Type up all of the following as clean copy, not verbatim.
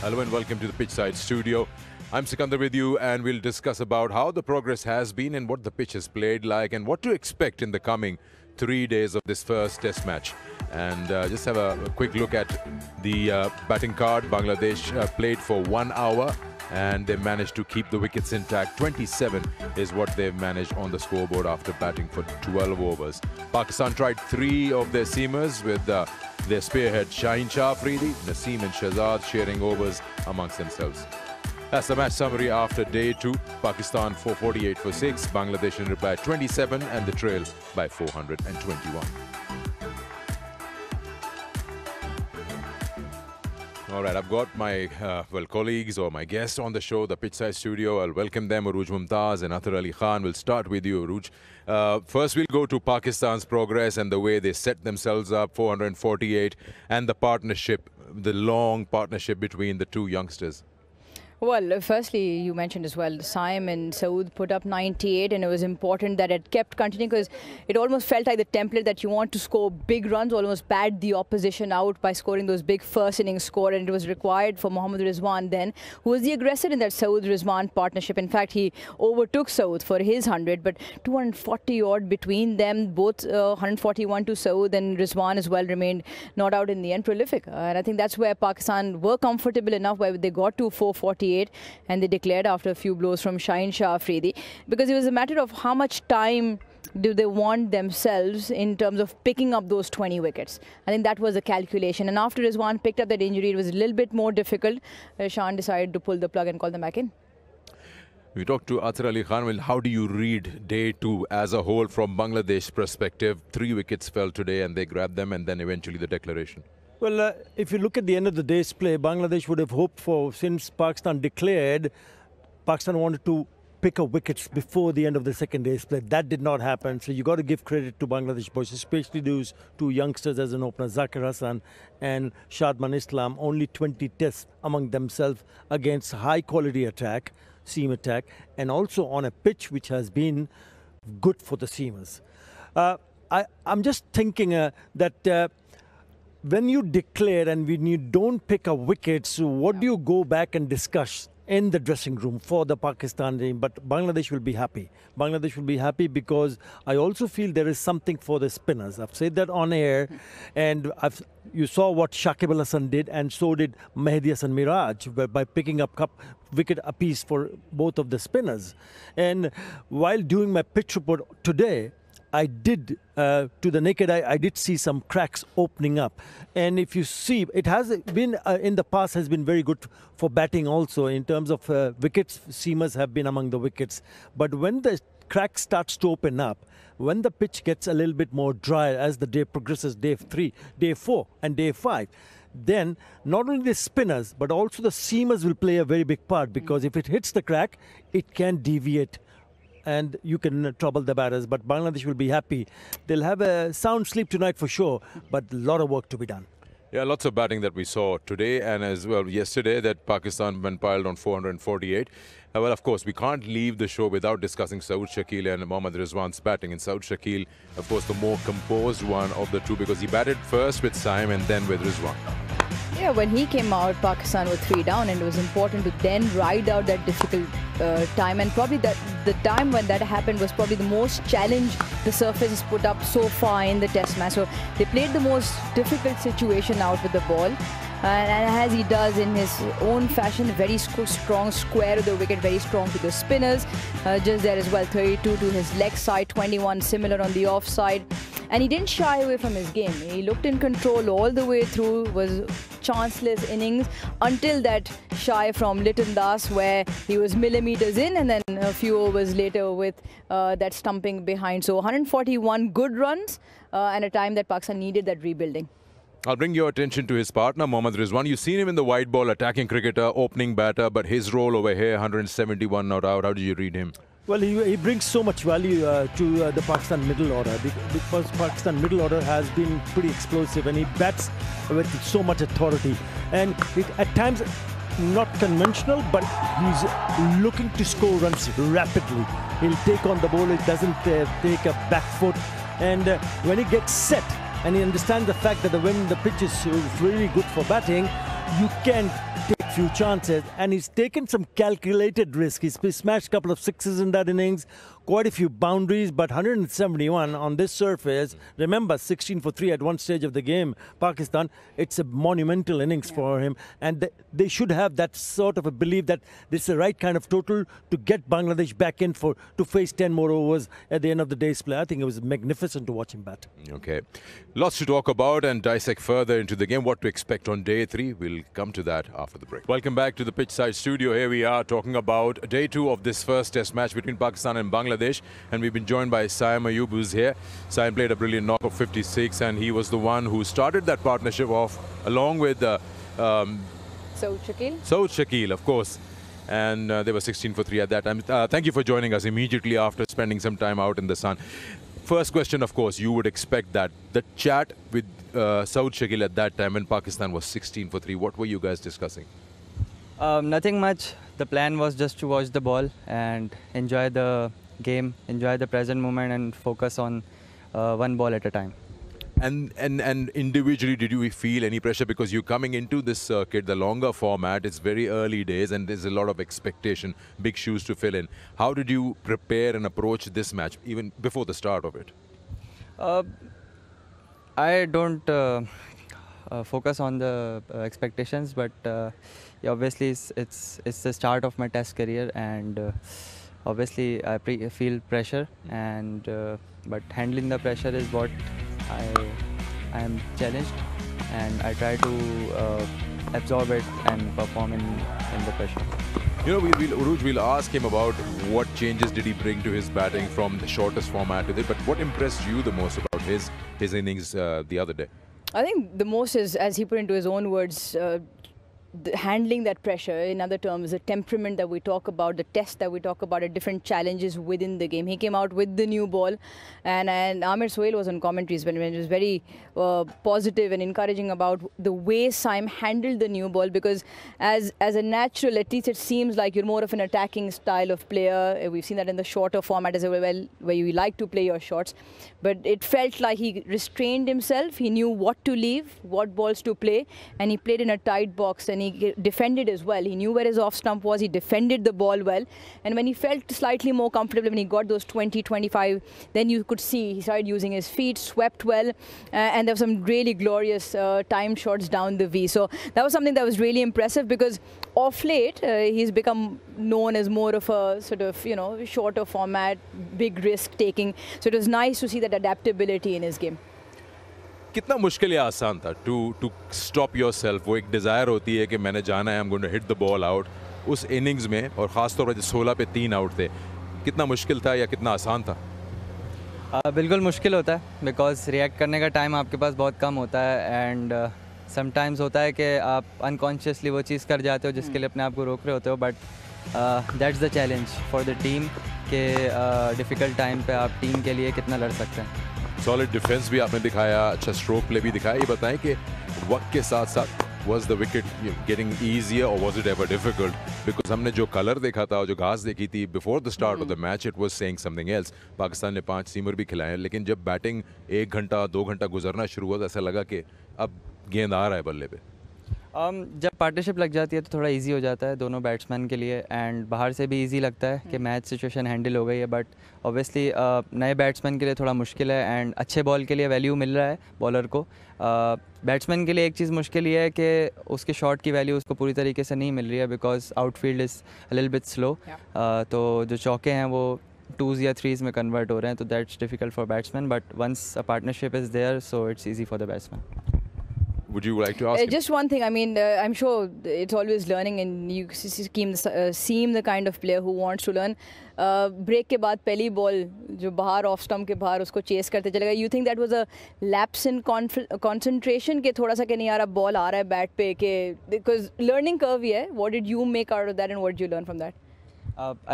Hello and welcome to the Pitchside Studio. I'm Sikandar with you, and we'll discuss about how the progress has been and what the pitch has played like and what to expect in the coming 3 days of this first test match. And just have a quick look at the batting card. Bangladesh played for 1 hour and they managed to keep the wickets intact. 27 is what they've managed on the scoreboard after batting for 12 overs. Pakistan tried 3 of their seamers with their spearhead Shaheen Shah Afridi, Naseem and Shahzad sharing overs amongst themselves. That's the match summary after day 2. Pakistan 448 for 6, Bangladesh in reply 27 and the trail by 421. All right, I've got my colleagues or my guests on the show, the Pitchside Studio. I'll welcome them, Arooj Mumtaz and Athar Ali Khan. We'll start with you, Arooj. First, we'll go to Pakistan's progress and the way they set themselves up, 448, and the partnership, the long partnership between the two youngsters. Well, firstly, you mentioned as well, Saim and Saud put up 98, and it was important that it kept continuing because it almost felt like the template that you want to score big runs, almost pad the opposition out by scoring those big first innings score, and it was required for Mohammad Rizwan then, who was the aggressor in that Saud-Rizwan partnership. In fact, he overtook Saud for his 100, but 240 odd between them, both 141 to Saud, and Rizwan as well remained not out in the end, prolific. And I think that's where Pakistan were comfortable enough, where they got to 448. And they declared after a few blows from Shaheen Shah Afridi, because it was a matter of how much time do they want themselves in terms of picking up those 20 wickets. I think that was the calculation. And after Rizwan picked up that injury, it was a little bit more difficult. Shaheen decided to pull the plug and call them back in. We talked to Athar Ali Khan. Well, how do you read day 2 as a whole from Bangladesh's perspective? 3 wickets fell today and they grabbed them, and then eventually the declaration. Well, if you look at the end of the day's play, Bangladesh would have hoped for, since Pakistan declared, Pakistan wanted to pick up wickets before the end of the second day's play. That did not happen. So you got to give credit to Bangladesh boys, especially those 2 youngsters as an opener, Zakir Hassan and Shadman Islam. Only 20 tests among themselves against high-quality attack, seam attack, and also on a pitch which has been good for the seamers. I'm just thinking that when you declare and when you don't pick up wickets, what do you go back and discuss in the dressing room for the Pakistan team? But Bangladesh will be happy. Bangladesh will be happy because I also feel there is something for the spinners. I've said that on air, and you saw what Shakib Al Hasan did, and so did Mehdi Hasan Miraj by picking up wicket apiece for both of the spinners. And while doing my pitch report today, I did, to the naked eye, I did see some cracks opening up. And if you see, it has been, in the past, has been very good for batting also in terms of wickets. Seamers have been among the wickets. But when the crack starts to open up, when the pitch gets a little bit more dry as the day progresses, day 3, day 4 and day 5, then not only the spinners, but also the seamers will play a very big part, because if it hits the crack, it can deviate and you can trouble the batters. But Bangladesh will be happy. They'll have a sound sleep tonight for sure, but a lot of work to be done. Yeah, lots of batting that we saw today and as well yesterday, that Pakistan went piled on 448. Well, of course, we can't leave the show without discussing Saud Shakeel and Mohammad Rizwan's batting. And Saud Shakeel, of course, the more composed one of the two, because he batted first with Saim and then with Rizwan. Yeah, when he came out, Pakistan were 3 down, and it was important to then ride out that difficult time. And probably the time when that happened was probably the most challenge the surface has put up so far in the test match. So they played the most difficult situation out with the ball. And as he does in his own fashion, very strong square to the wicket, very strong to the spinners. Just there as well, 32 to his leg side, 21 similar on the offside. And he didn't shy away from his game. He looked in control all the way through, was chanceless innings until that shy from Liton Das, where he was millimeters in, and then a few overs later with that stumping behind. So 141 good runs and a time that Pakistan needed that rebuilding. I'll bring your attention to his partner, Mohammad Rizwan. You've seen him in the white ball, attacking cricketer, opening batter, but his role over here, 171 not out. How did you read him? Well, he brings so much value to the Pakistan middle order, because Pakistan middle order has been pretty explosive, and he bats with so much authority. And at times, not conventional, but he's looking to score runs rapidly. He'll take on the ball, he doesn't take a back foot. And when he gets set, and he understands the fact that when the pitch is really good for batting, you can take few chances, and he's taken some calculated risk. He's smashed a couple of sixes in that innings, quite a few boundaries, but 171 on this surface. Remember, 16 for 3 at one stage of the game, Pakistan. It's a monumental innings for him, and they should have that sort of a belief that this is the right kind of total to get Bangladesh back in to face 10 more overs at the end of the day's play. I think it was magnificent to watch him bat. Okay. Lots to talk about and dissect further into the game. What to expect on day 3. We'll come to that after the break. Welcome back to the Pitchside Studio. Here we are talking about day 2 of this first test match between Pakistan and Bangladesh. And we've been joined by Saim Ayub, who's here. Saim played a brilliant knock of 56, and he was the one who started that partnership off along with Saud Shakil. Saud Shakil, of course. And they were 16 for 3 at that time. Thank you for joining us immediately after spending some time out in the sun. First question, of course, you would expect that. The chat with Saud Shakil at that time when Pakistan was 16 for 3, what were you guys discussing? Nothing much. The plan was just to watch the ball and enjoy the game, enjoy the present moment and focus on one ball at a time. And individually, did you feel any pressure? Because you're coming into this circuit, the longer format, it's very early days and there's a lot of expectation, big shoes to fill in. How did you prepare and approach this match, even before the start of it? I don't focus on the expectations, but yeah, obviously it's the start of my test career, and obviously I feel pressure, and but handling the pressure is what I am challenged, and I try to absorb it and perform in the pressure. You know, Uruj, we'll ask him about what changes did he bring to his batting from the shortest format to this, but what impressed you the most about his innings the other day? I think the most is, as he put into his own words, handling that pressure. In other terms, the temperament that we talk about, the test that we talk about, the different challenges within the game. He came out with the new ball, and Amir Sohail was on commentaries when it was very positive and encouraging about the way Saim handled the new ball, because as a natural, at least it seems like you're more of an attacking style of player. We've seen that in the shorter format as well, where you like to play your shots. But it felt like he restrained himself. He knew what to leave, what balls to play, and he played in a tight box, and he defended as well. He knew where his off stump was. He defended the ball well. And when he felt slightly more comfortable, when he got those 20, 25, then you could see he started using his feet, swept well, and there were some really glorious time shots down the V. So that was something that was really impressive, because off late, he's become known as more of a sort of, you know, shorter format, big risk taking. So it was nice to see that adaptability in his game. कितना मुश्किल या आसान था to stop yourself? वो एक desire होती है कि मैंने जाना है, I'm going to hit the ball out. उस innings में, और ख़ास तौर पर 16 पे 3 आउट थे, कितना मुश्किल था या कितना आसान था? बिल्कुल मुश्किल होता है, बिकॉज रिएक्ट करने का टाइम आपके पास बहुत कम होता है, एंड समटाइम्स होता है कि आप अनकॉन्शियसली वो चीज़ कर जाते हो जिसके लिए अपने आप को रोक रहे होते हो, but that's the challenge for the team के डिफ़िकल्ट टाइम पे आप टीम के लिए कितना लड़ सकते हैं. सॉलिड डिफेंस भी आपने दिखाया, अच्छा स्ट्रोक प्ले भी दिखाया. ये बताएं कि वक्त के साथ साथ was the wicket getting easier or was it ever difficult? Because हमने जो कलर देखा था, जो घास देखी थी before the start of the match, it was saying something else. Pakistan ने 5 सीमर भी खिलाए, लेकिन जब बैटिंग 1 घंटा 2 घंटा गुजरना शुरू हुआ तो ऐसा लगा कि अब गेंद आ रहा है बल्ले पे. जब पार्टनरशिप लग जाती है तो थोड़ा इजी हो जाता है दोनों बैट्समैन के लिए, एंड बाहर से भी इजी लगता है कि मैच सिचुएशन हैंडल हो गई है, बट ऑब्वियसली नए बैट्समैन के लिए थोड़ा मुश्किल है, एंड अच्छे बॉल के लिए वैल्यू मिल रहा है बॉलर को. बैट्समैन के लिए एक चीज़ मुश्किल ये है कि उसके शॉट की वैल्यू उसको पूरी तरीके से नहीं मिल रही है, because outfield is a little bit slow. तो जो चौके हैं वो 2s या 3s में कन्वर्ट हो रहे हैं, तो that's difficult for batsman, but once a partnership is there so it's easy for the batsman. Would you like to ask? Just one thing. I mean, I'm sure it's always learning, and you seem the kind of player who wants to learn. Break के बाद पहली ball जो बाहर off stump के बाहर उसको chase करते चले गए. You think that was a lapse in concentration के थोड़ा सा कि नहीं यार अब ball आ रहा है bat पे के, because learning curve ही है. What did you make out of that, and what did you learn from that?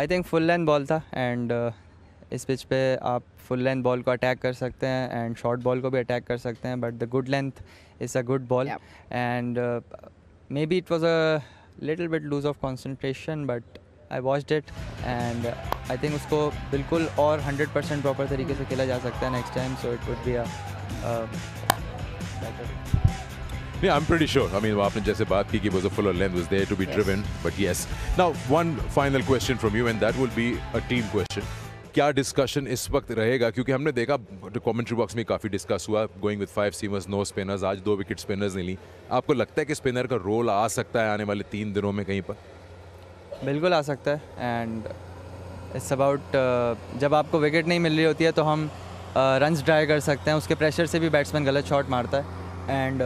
I think full length ball था, and इस पिच पे आप फुल लेंथ बॉल को अटैक कर सकते हैं एंड शॉर्ट बॉल को भी अटैक कर सकते हैं, but the good length is a good ball, and maybe it was a little bit loose of concentration, but I watched it and I think उसको बिल्कुल और 100% प्रॉपर तरीके से खेला जा सकता है next time, so it would be a Yeah, I'm pretty sure. I mean, आपने जैसे बात की कि was a fuller length was there to be driven, but yes. Now, one final question from you, and that will be a team question. क्या discussion इस वक्त रहेगा, क्योंकि हमने देखा कमेंट्री बॉक्स में काफ़ी डिस्कस हुआ, going with 5 seamers, no spinners, आज 2 विकेट स्पिनर्स ने ली. आपको लगता है कि स्पिनर का रोल आ सकता है आने वाले 3 दिनों में कहीं पर? बिल्कुल आ सकता है. एंड इट्स अबाउट जब आपको विकेट नहीं मिल रही होती है तो हम रन्स ड्राई कर सकते हैं. उसके प्रेशर से भी बैट्समैन गलत शॉट मारता है. एंड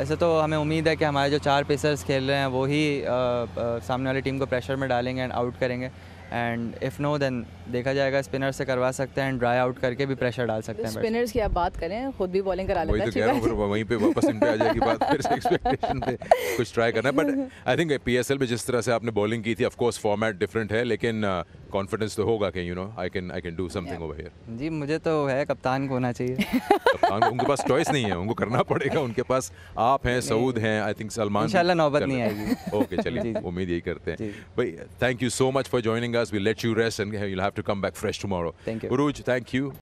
ऐसे तो हमें उम्मीद है कि हमारे जो 4 पेसर्स खेल रहे हैं वो ही सामने वाली टीम को प्रेशर में डालेंगे एंड आउट करेंगे. एंड इफ़ नो देन देखा जाएगा, स्पिनर से करवा सकते हैं एंड ड्राई आउट करके भी प्रेशर डाल सकते हैं. स्पिनर्स की आप बात करें, खुद भी बॉलिंग करा लेता है. वही तो कह रहा हूं, फिर वहीं पे वापस इन पे आ जाएगी बात, फिर से एक्सपेक्टेशन पे कुछ ट्राई करना है. बट आई थिंक पीएसएल में जिस तरह से आपने बॉलिंग की थी, ऑफ कोर्स फॉर्मेट डिफरेंट है, लेकिन कॉन्फिडेंस तो होगा कि I can do something over here. जी, मुझे तो है कप्तान को होना चाहिए. कप्तान उनके पास चॉइस नहीं है, उनको करना पड़ेगा. उनके पास आप हैं, सऊद हैं, आई थिंक सलमान. इंशाल्लाह नौबत नहीं आएगी. ओके, चलिए उम्मीद यही करते हैं. भाई, thank you so much for joining us. We let you rest and you'll have to come back fresh tomorrow. Thank you. Uruj, thank you.